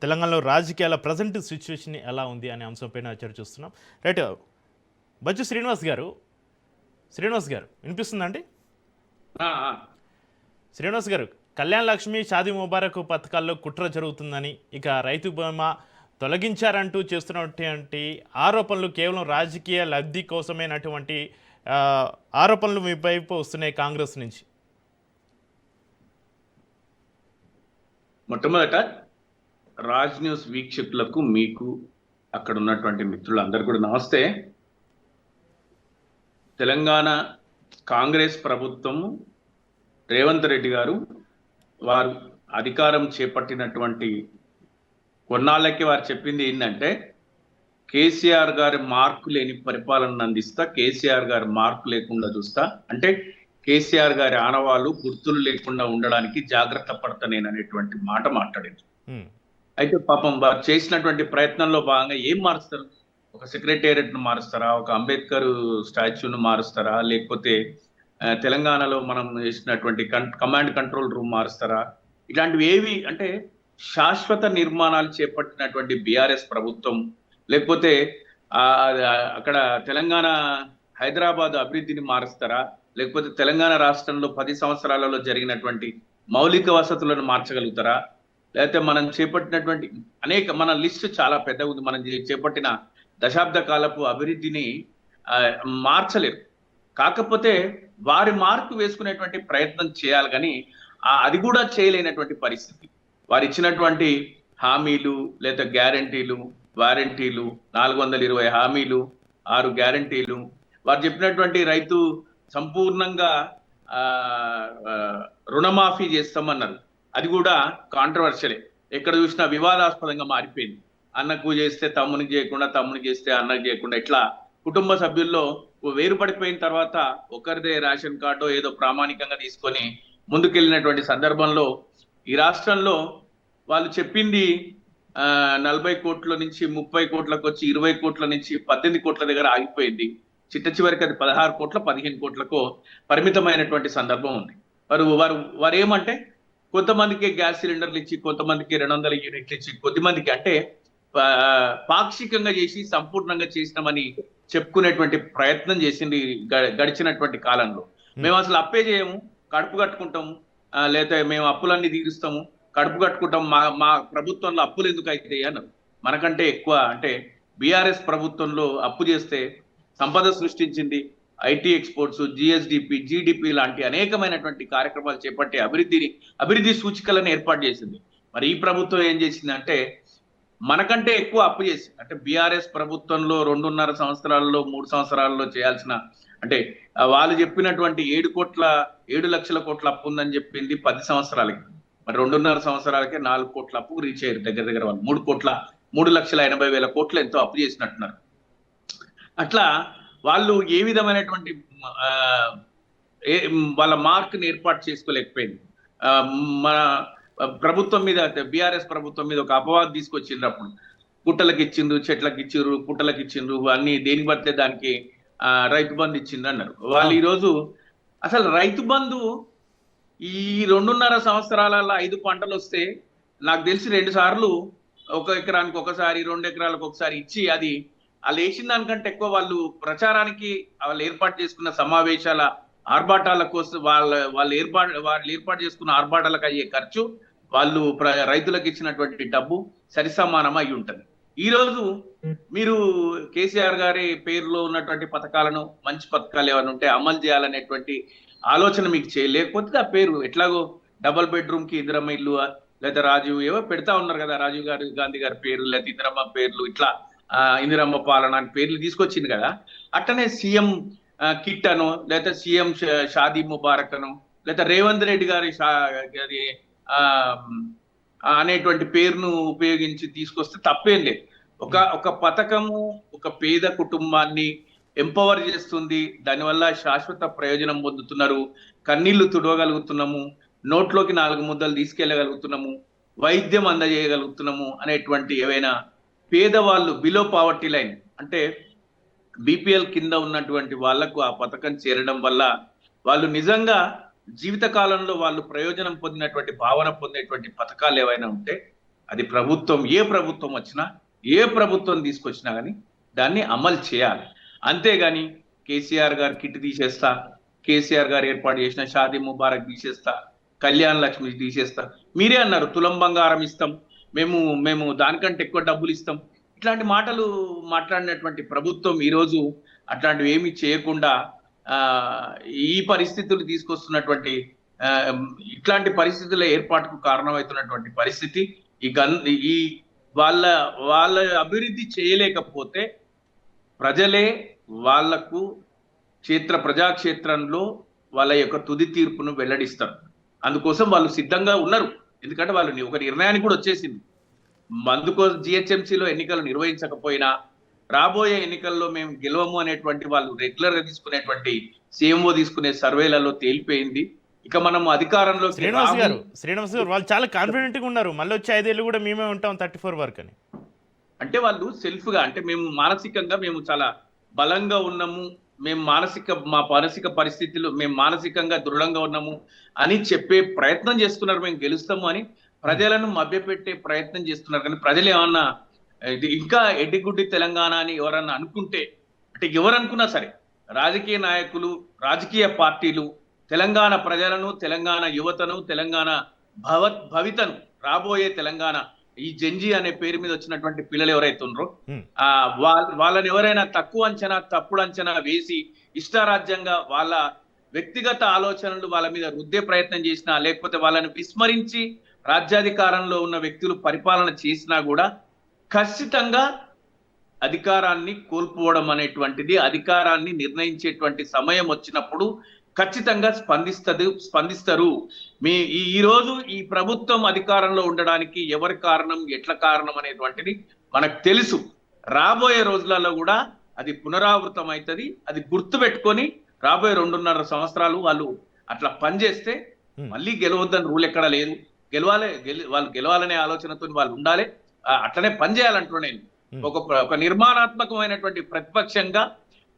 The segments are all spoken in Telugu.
తెలంగాణలో రాజకీయాల ప్రజెంట్ సిచ్యువేషన్ ఎలా ఉంది అనే అంశంపైన చర్చిస్తున్నాం. రైట్, బజ్జు శ్రీనివాస్ గారు వినిపిస్తుందండి? శ్రీనివాస్ గారు, కళ్యాణ్ లక్ష్మి, షాదీ ముబారక్ పథకాల్లో కుట్ర జరుగుతుందని, ఇక రైతు బీమా తొలగించారంటూ చేస్తున్నటువంటి ఆరోపణలు కేవలం రాజకీయ లబ్ధి కోసమైనటువంటి ఆరోపణలు మీ వైపు వస్తున్నాయి కాంగ్రెస్ నుంచి. మొట్టమొదట రాజ్ న్యూస్ వీక్షకులకు, మీకు అక్కడ ఉన్నటువంటి మిత్రులందరూ కూడా నమస్తే. తెలంగాణ కాంగ్రెస్ ప్రభుత్వం, రేవంత్ రెడ్డి గారు వారు అధికారం చేపట్టినటువంటి కొన్నాళ్ళకి వారు చెప్పింది ఏంటంటే, కేసీఆర్ గారి మార్కు లేని పరిపాలన అందిస్తా, కేసీఆర్ గారి మార్కు లేకుండా చూస్తా, అంటే కేసీఆర్ గారి ఆనవాళ్ళు గుర్తులు లేకుండా ఉండడానికి జాగ్రత్త పడతా నేను అనేటువంటి మాట మాట్లాడింది. అయితే పాపం వారు చేసినటువంటి ప్రయత్నంలో భాగంగా ఏం మారుస్తారు? ఒక సెక్రటేరియట్ ను మారుస్తారా? ఒక అంబేద్కర్ స్టాచ్యూను మారుస్తారా? లేకపోతే తెలంగాణలో మనం చేసినటువంటి కమాండ్ కంట్రోల్ రూమ్ మారుస్తారా? ఇలాంటివి ఏవి అంటే శాశ్వత నిర్మాణాలు చేపట్టినటువంటి బీఆర్ఎస్ ప్రభుత్వం, లేకపోతే అక్కడ తెలంగాణ హైదరాబాద్ అభివృద్ధిని మారుస్తారా? లేకపోతే తెలంగాణ రాష్ట్రంలో 10 సంవత్సరాలలో జరిగినటువంటి మౌలిక వసతులను మార్చగలుగుతారా? లేకపోతే మనం చేపట్టినటువంటి మన లిస్టు చాలా పెద్దగా ఉంది. మనం చేపట్టిన దశాబ్ద కాలపు అభివృద్ధిని మార్చలేరు. కాకపోతే వారి మార్కు వేసుకునేటువంటి ప్రయత్నం చేయాలి, కానీ అది కూడా చేయలేనటువంటి పరిస్థితి. వారు ఇచ్చినటువంటి హామీలు లేదా గ్యారంటీలు, వారంటీలు, 420 హామీలు, 6 గ్యారంటీలు, వారు చెప్పినటువంటి రైతు సంపూర్ణంగా రుణమాఫీ చేస్తామన్నారు. అది కూడా కాంట్రవర్షియలే, ఎక్కడ చూసినా వివాదాస్పదంగా మారిపోయింది. అన్నకు చేస్తే తమ్మునికి చేయకుండా, తమ్మునికి చేస్తే అన్నకు చేయకుండా, ఇట్లా కుటుంబ సభ్యుల్లో వేరుపడిపోయిన తర్వాత ఒకరిదే రేషన్ కార్డు ఏదో ప్రామాణికంగా తీసుకొని ముందుకెళ్ళినటువంటి సందర్భంలో ఈ రాష్ట్రంలో వాళ్ళు చెప్పింది 40 కోట్ల నుంచి 30 కోట్లకు వచ్చి 20 కోట్ల నుంచి 18 కోట్ల దగ్గర ఆగిపోయింది. చిట్ట చివరికి అది 16 కోట్ల 15 కోట్లకు పరిమితమైనటువంటి సందర్భం ఉంది. వారు ఏమంటే కొంతమందికి గ్యాస్ సిలిండర్లు ఇచ్చి, కొంతమందికి 200 యూనిట్లు ఇచ్చి, కొద్దిమందికి అంటే పాక్షికంగా చేసి సంపూర్ణంగా చేసినామని చెప్పుకునేటువంటి ప్రయత్నం చేసింది గడిచినటువంటి కాలంలో. మేము అసలు అప్పే చేయము, కడుపు కట్టుకుంటాము, లేదా మేము అప్పులన్నీ తీరుస్తాము, కడుపు కట్టుకుంటాం, మా ప్రభుత్వంలో అప్పులు ఎందుకు అవుతాయి అన్నారు. మనకంటే ఎక్కువ అంటే బీఆర్ఎస్ ప్రభుత్వంలో అప్పు చేస్తే సంపద సృష్టించింది, ఐటీ ఎక్స్పోర్ట్స్, జిఎస్డిపి, జీడిపి లాంటి అనేకమైనటువంటి కార్యక్రమాలు చేపట్టి అభివృద్ధి సూచికలను ఏర్పాటు చేసింది. మరి ఈ ప్రభుత్వం ఏం చేసిందంటే మనకంటే ఎక్కువ అప్పు చేసి, అంటే బీఆర్ఎస్ ప్రభుత్వంలో 2.5 సంవత్సరాల్లో 3 సంవత్సరాల్లో చేయాల్సిన, అంటే వాళ్ళు చెప్పినటువంటి 7 లక్షల కోట్ల అప్పు ఉందని చెప్పింది 10 సంవత్సరాలకి, మరి 2.5 సంవత్సరాలకే 4 కోట్ల అప్పు రీచ్ అయ్యారు. దగ్గర వాళ్ళు 3,80,000 కోట్లు ఎంతో అప్పు చేసినట్టున్నారు. అట్లా వాళ్ళు ఏ విధమైనటువంటి వాళ్ళ మార్క్ని ఏర్పాటు చేసుకోలేకపోయింది. మన ప్రభుత్వం మీద, బీఆర్ఎస్ ప్రభుత్వం మీద ఒక అపవాదం తీసుకొచ్చినప్పుడు గుట్టలకు ఇచ్చిండ్రు, చెట్లకు ఇచ్చిండ్రు, పుట్టలకు ఇచ్చిండ్రు, అన్ని దేనికి పడితే దానికి రైతు బంధు ఇచ్చిండ్రు అన్నారు. వాళ్ళు ఈరోజు అసలు రైతు బంధు ఈ 2.5 సంవత్సరాలలో 5 పంటలు వస్తే నాకు తెలిసి 2 సార్లు, 1 ఎకరానికి ఒకసారి, 2 ఎకరాలకు ఒకసారి ఇచ్చి, అది వాళ్ళు వేసిన దానికంటే ఎక్కువ వాళ్ళు ప్రచారానికి వాళ్ళు ఏర్పాటు చేసుకున్న సమావేశాల ఆర్భాటాల కోసం వాళ్ళు ఏర్పాటు చేసుకున్న ఆర్భాటాలకు అయ్యే ఖర్చు, వాళ్ళు రైతులకు ఇచ్చినటువంటి డబ్బు సరిసమానం అయి ఉంటుంది. ఈ రోజు మీరు కేసీఆర్ గారి పేరులో ఉన్నటువంటి పథకాలను, మంచి పథకాలు ఏమైనా ఉంటే అమలు చేయాలనేటువంటి ఆలోచన మీకు చేయలేకపోతే ఆ పేరు ఎట్లాగో డబుల్ బెడ్రూమ్ కి ఇందిరమ్మ ఇల్లు, లేదా రాజీవ్ ఏవో పెడతా ఉన్నారు కదా, రాజీవ్ గాంధీ గారి పేర్లు, లేదా ఇందిరమ్మ పేర్లు, ఇట్లా ఇందిరమ్మ పాలన అని పేర్లు తీసుకొచ్చింది కదా. అట్టనే సీఎం కిట్ అను, లేదా సీఎం షాదీ ముబారక్ అను, లేదా రేవంత్ రెడ్డి గారి అనేటువంటి పేరును ఉపయోగించి తీసుకొస్తే తప్పేం లేదు. ఒక పథకము ఒక పేద కుటుంబాన్ని ఎంపవర్ చేస్తుంది, దానివల్ల శాశ్వత ప్రయోజనం పొందుతున్నారు, కన్నీళ్లు తుడవగలుగుతున్నాము, నోట్లోకి 4 ముద్దలు తీసుకెళ్లగలుగుతున్నాము, వైద్యం అందజేయగలుగుతున్నాము అనేటువంటి ఏవైనా పేదవాళ్ళు, బిలో పావర్టీ లైన్ అంటే బీపీఎల్ కింద ఉన్నటువంటి వాళ్లకు ఆ పథకం చేరడం వల్ల వాళ్ళు నిజంగా జీవిత కాలంలో వాళ్ళు ప్రయోజనం పొందినటువంటి, భావన పొందేటువంటి పథకాలు ఏవైనా ఉంటే అది ప్రభుత్వం ఏ ప్రభుత్వం వచ్చినా ఏ ప్రభుత్వం తీసుకొచ్చినా కానీ దాన్ని అమలు చేయాలి. అంతేగాని కేసీఆర్ గారు కిట్ తీసేస్తా, కేసీఆర్ గారు ఏర్పాటు చేసిన షాదీ ముబారక్ తీసేస్తా, కళ్యాణ్ లక్ష్మి తీసేస్తా, మీరే అన్నారు తులం బంగారం ఇస్తాం, మేము మేము దానికంటే ఎక్కువ డబ్బులు ఇస్తాం, ఇట్లాంటి మాటలు మాట్లాడినటువంటి ప్రభుత్వం ఈరోజు అట్లాంటివి ఏమి చేయకుండా ఆ ఈ పరిస్థితులు తీసుకొస్తున్నటువంటి ఆ ఇట్లాంటి పరిస్థితుల ఏర్పాటుకు కారణమవుతున్నటువంటి పరిస్థితి ఈ వాళ్ళ వాళ్ళ అభివృద్ధి చేయలేకపోతే ప్రజలే వాళ్లకు ప్రజాక్షేత్రంలో వాళ్ళ యొక్క తుది తీర్పును వెల్లడిస్తారు. అందుకోసం వాళ్ళు సిద్ధంగా ఉన్నారు. ఎందుకంటే వాళ్ళు ఒక నిర్ణయానికి కూడా వచ్చేసింది. అందుకోసం జిహెచ్ఎంసీలో ఎన్నికలు నిర్వహించకపోయినా రాబోయే ఎన్నికల్లో మేము గెలవము అనేటువంటి వాళ్ళు రెగ్యులర్ గా తీసుకునేటువంటి సీఎంఓ తీసుకునే సర్వేలలో తేలిపోయింది. ఇక మనం అధికారంలో శ్రీనివాస్ గారు వాళ్ళు చాలా కాన్ఫిడెంట్ గా ఉన్నారు, మళ్ళీ వచ్చే 5 ఏళ్ళు కూడా మేమే ఉంటాం 34 వరకు అని. అంటే వాళ్ళు సెల్ఫ్ గా, అంటే మేము మానసికంగా మేము చాలా బలంగా ఉన్నాము, మేము మా మానసిక పరిస్థితులు మేము మానసికంగా దృఢంగా ఉన్నాము అని చెప్పే ప్రయత్నం చేస్తున్నారు. మేము గెలుస్తాము అని ప్రజలను మభ్యపెట్టే ప్రయత్నం చేస్తున్నారు. కానీ ప్రజలు ఏమన్నా ఇది ఇంకా ఎడ్డిగుడ్డి తెలంగాణ అని ఎవరన్నా అనుకుంటే, అంటే ఎవరు అనుకున్నా సరే, రాజకీయ నాయకులు, రాజకీయ పార్టీలు తెలంగాణ ప్రజలను, తెలంగాణ యువతను, తెలంగాణ భవితను, రాబోయే తెలంగాణ ఈ జంజీ అనే పేరు మీద వచ్చినటువంటి పిల్లలు ఎవరైతే ఉన్నారో వాళ్ళని ఎవరైనా తక్కువ అంచనా, తప్పుడు అంచనా వేసి ఇష్టారాజ్యంగా వాళ్ళ వ్యక్తిగత ఆలోచనలు వాళ్ళ మీద రుద్దే ప్రయత్నం చేసినా, లేకపోతే వాళ్ళని విస్మరించి రాజ్యాధికారంలో ఉన్న వ్యక్తులు పరిపాలన చేసినా కూడా ఖచ్చితంగా అధికారాన్ని కోల్పోవడం అనేటువంటిది, అధికారాన్ని నిర్ణయించేటువంటి సమయం వచ్చినప్పుడు ఖచ్చితంగా స్పందిస్తారు. ఈ రోజు ఈ ప్రభుత్వం అధికారంలో ఉండడానికి ఎవరి కారణం, ఎట్ల కారణం అనేటువంటిది మనకు తెలుసు. రాబోయే రోజులలో కూడా అది పునరావృతం అవుతుంది. అది గుర్తు పెట్టుకొని రాబోయే 2.5 సంవత్సరాలు వాళ్ళు అట్లా పనిచేస్తే మళ్ళీ గెలవద్దని రూల్ ఎక్కడా లేదు. వాళ్ళు గెలవాలనే ఆలోచనతో వాళ్ళు ఉండాలి, అట్లనే పనిచేయాలంటున్నాను నేను. ఒక నిర్మాణాత్మకమైనటువంటి ప్రతిపక్షంగా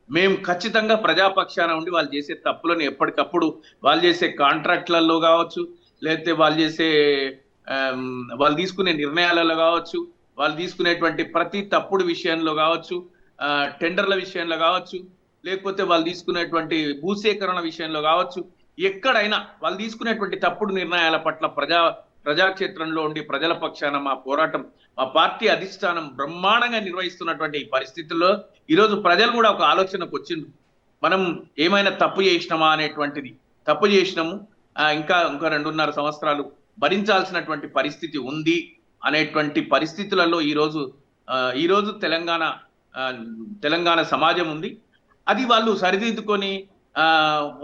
మేము ఖచ్చితంగా ప్రజాపక్షాన ఉండి వాళ్ళు చేసే తప్పులను ఎప్పటికప్పుడు వాళ్ళు చేసే కాంట్రాక్ట్లలో కావచ్చు, లేకపోతే వాళ్ళు తీసుకునే నిర్ణయాలలో కావచ్చు, వాళ్ళు తీసుకునేటువంటి ప్రతి తప్పుడు విషయంలో కావచ్చు, టెండర్ల విషయంలో కావచ్చు, లేకపోతే వాళ్ళు తీసుకునేటువంటి భూసేకరణ విషయంలో కావచ్చు, ఎక్కడైనా వాళ్ళు తీసుకునేటువంటి తప్పుడు నిర్ణయాల పట్ల ప్రజాక్షేత్రంలో ఉండి ప్రజల పక్షాన మా పోరాటం, మా పార్టీ అధిష్టానం బ్రహ్మాండంగా నిర్వహిస్తున్నటువంటి ఈ పరిస్థితుల్లో ఈరోజు ప్రజలు కూడా ఒక ఆలోచనకు వచ్చిండ్రు. మనం ఏమైనా తప్పు చేసినామా అనేటువంటిది. తప్పు చేసినాము, ఇంకా 2.5 సంవత్సరాలు భరించాల్సినటువంటి పరిస్థితి ఉంది అనేటువంటి పరిస్థితులలో ఈరోజు తెలంగాణ సమాజం ఉంది. అది వాళ్ళు సరిదిద్దుకొని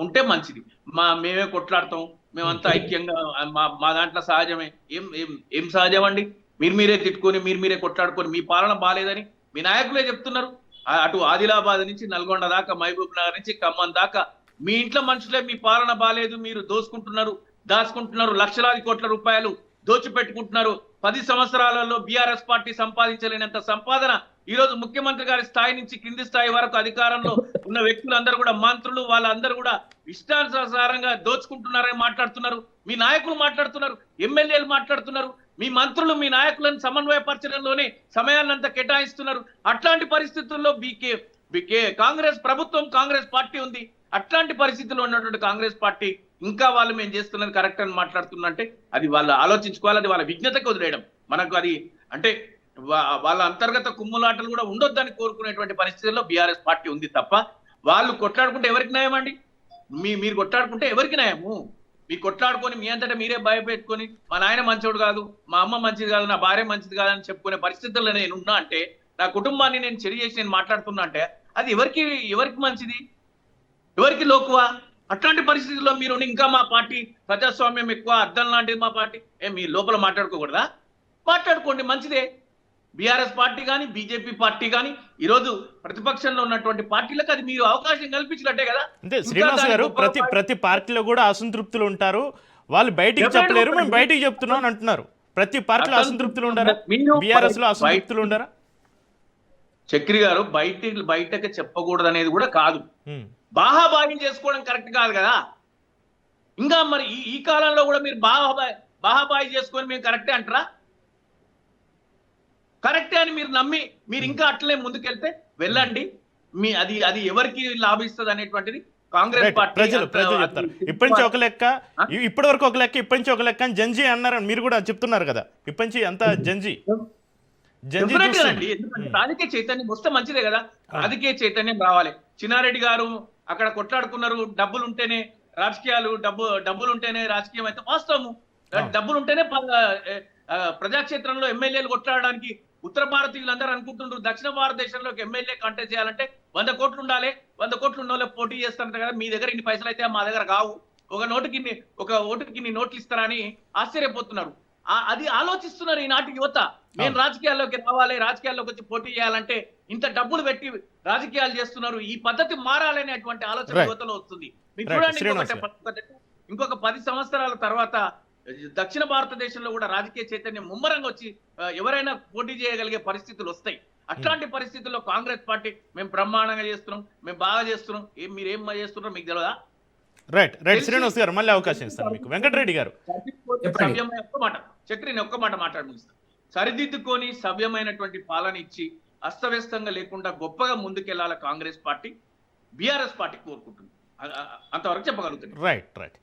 ఉంటే మంచిది. మేమే కొట్లాడతాం, మేమంతా ఐక్యంగా మా దాంట్లో సహజమే. ఏం సహజం అండి? మీరే తిట్టుకొని మీరే కొట్లాడుకొని మీ పాలన బాలేదని మీ నాయకులే చెప్తున్నారు. అటు ఆదిలాబాద్ నుంచి నల్గొండ దాకా, మహబూబ్ నగర్ నుంచి ఖమ్మం దాకా మీ ఇంట్లో మనుషులే మీ పాలన బాలేదు, మీరు దాచుకుంటున్నారు, లక్షలాది కోట్ల రూపాయలు దోచిపెట్టుకుంటున్నారు. 10 సంవత్సరాలలో బీఆర్ఎస్ పార్టీ సంపాదించలేనంత సంపాదన ఈరోజు ముఖ్యమంత్రి గారి స్థాయి నుంచి కింది స్థాయి వరకు అధికారంలో ఉన్న వ్యక్తులందరూ కూడా, మంత్రులు వాళ్ళందరూ కూడా ఇష్టానుసారంగా దోచుకుంటున్నారని మాట్లాడుతున్నారు. మీ నాయకులు మాట్లాడుతున్నారు, ఎమ్మెల్యేలు మాట్లాడుతున్నారు, మీ మంత్రులు మీ నాయకులను సమన్వయపరచడంలోనే సమయాన్నంతా కేటాయిస్తున్నారు. అట్లాంటి పరిస్థితుల్లో కాంగ్రెస్ ప్రభుత్వం, కాంగ్రెస్ పార్టీ ఉంది. అట్లాంటి పరిస్థితుల్లో ఉన్నటువంటి కాంగ్రెస్ పార్టీ ఇంకా వాళ్ళు మేము చేస్తున్నది కరెక్ట్ అని మాట్లాడుతున్నంటే అది వాళ్ళు ఆలోచించుకోవాలి. అది వాళ్ళ విజ్ఞతకు వదిలేయడం. మనకు అది అంటే వాళ్ళ అంతర్గత కుమ్ములాటలు కూడా ఉండొద్దని కోరుకునేటువంటి పరిస్థితుల్లో బీఆర్ఎస్ పార్టీ ఉంది తప్ప వాళ్ళు కొట్లాడుకుంటే ఎవరికి న్యాయం అండి? మీరు కొట్లాడుకుంటే ఎవరికి న్యాయము? మీరు కొట్లాడుకొని మీ అంతటా మీరే భయపెట్టుకొని మా నాయన మంచోడు కాదు, మా అమ్మ మంచిది కాదు, నా భార్య మంచిది కాదని చెప్పుకునే పరిస్థితుల్లో నేను ఉన్నా అంటే, నా కుటుంబాన్ని నేను చెడు చేసి నేను మాట్లాడుతున్నా అంటే అది ఎవరికి మంచిది, ఎవరికి లోకువా? అట్లాంటి పరిస్థితుల్లో మీరు ఇంకా మా పార్టీ ప్రజాస్వామ్యం ఎక్కువ, అర్థం లాంటిది మా పార్టీ, మీ లోపల మాట్లాడుకోకూడదా? మాట్లాడుకోండి, మంచిదే. బీఆర్ఎస్ పార్టీ కానీ, బీజేపీ పార్టీ కానీ ఈరోజు ప్రతిపక్షంలో ఉన్నటువంటి పార్టీలకు అది మీరు అవకాశం కల్పించినట్టే కదా. అంటే శ్రీనివాస్ గారు ప్రతి పార్టీలో కూడా అసంతృప్తులు ఉంటారు, వాళ్ళు బయటికి చెప్పలేరు, మేము బయటికి చెప్తున్నాం అని అంటున్నారు. ప్రతి పార్టీలో అసంతృప్తులు ఉండారా? బీఆర్ఎస్ లో అసంతృప్తులు ఉండారా? చక్రి గారు బయటకి చెప్పకూడదు అనేది కూడా కాదు, బాహాబాహ్యం చేసుకోవడం కరెక్ట్ కాదు కదా. ఇంకా మరి ఈ కాలంలో కూడా మీరు బాహాబాయి చేసుకొని మేము కరెక్టే అంటారా? కరెక్టే అని మీరు నమ్మి మీరు ఇంకా అట్లే ముందుకెళ్తే వెళ్ళండి. మీ అది ఎవరికి లాభిస్తుంది అనేటువంటిది కాంగ్రెస్ రైట్. పార్టీ ప్రజలు చెప్తారు. ఇప్పటి నుంచి ఒక లెక్క, ఇప్పటి వరకు ఒక లెక్క, ఇప్పటి నుంచి ఒక లెక్క అని జంజీ అన్నారు. మీరు కూడా చెప్తున్నారు కదా, ఇప్పటి నుంచి అంతా జంజీ డెఫినెట్ గా అండి. ఎందుకంటే రాజకీయ చైతన్యం వస్తే మంచిదే కదా. రాజకీయ చైతన్యం రావాలి. చిన్నారెడ్డి గారు అక్కడ కొట్లాడుకున్నారు, డబ్బులు ఉంటేనే రాజకీయాలు, డబ్బులు ఉంటేనే రాజకీయం అయితే వాస్తవము. డబ్బులు ఉంటేనే ప్రజాక్షేత్రంలో ఎమ్మెల్యేలు కొట్లాడడానికి ఉత్తర భారతీయులందరూ అనుకుంటుండ్రు దక్షిణ భారతదేశంలోకి ఎమ్మెల్యే కంటెస్ట్ చేయాలంటే 100 కోట్లు ఉండాలి. 100 కోట్లు ఉన్న వాళ్ళు పోటీ చేస్తారంట కదా. మీ దగ్గర ఇన్ని పైసలు అయితే మా దగ్గర కావు, ఒక ఓటుకి ఇన్ని నోట్లు ఇస్తారా అని ఆశ్చర్యపోతున్నారు. అది ఆలోచిస్తున్నారు ఈనాటి యువత. మేము రాజకీయాల్లోకి రావాలి, రాజకీయాల్లోకి వచ్చి పోటీ చేయాలంటే ఇంత డబ్బులు పెట్టి రాజకీయాలు చేస్తున్నారు. ఈ పద్ధతి మారాలనేటువంటి ఆలోచన యువతలో వస్తుంది. మీరు చూడండి, ఇంకొక 10 సంవత్సరాల తర్వాత దక్షిణ భారతదేశంలో కూడా రాజకీయ చైతన్యం ముమ్మరంగా వచ్చి ఎవరైనా పోటీ చేయగలిగే పరిస్థితులు వస్తాయి. అట్లాంటి పరిస్థితుల్లో కాంగ్రెస్ పార్టీ మేము బ్రహ్మాండంగా చేస్తున్నాం, మేము బాగా చేస్తున్నాం, మీరేం చేస్తున్నారో మీకు తెలియదా? రైట్. శ్రీనివాస్ గారు మళ్ళీ అవకాశం ఇస్తాను మీకు. వెంకటరెడ్డి గారు చక్రిని ఒక్క మాట మాట్లాడిస్తాను. సరిదిద్దుకొని సవ్యమైనటువంటి పాలన ఇచ్చి అస్తవ్యస్తంగా లేకుండా గొప్పగా ముందుకెళ్లాల కాంగ్రెస్ పార్టీ, బీఆర్ఎస్ పార్టీ కోరుకుంటుంది. అంతవరకు చెప్పగలుగుతుంది. రైట్.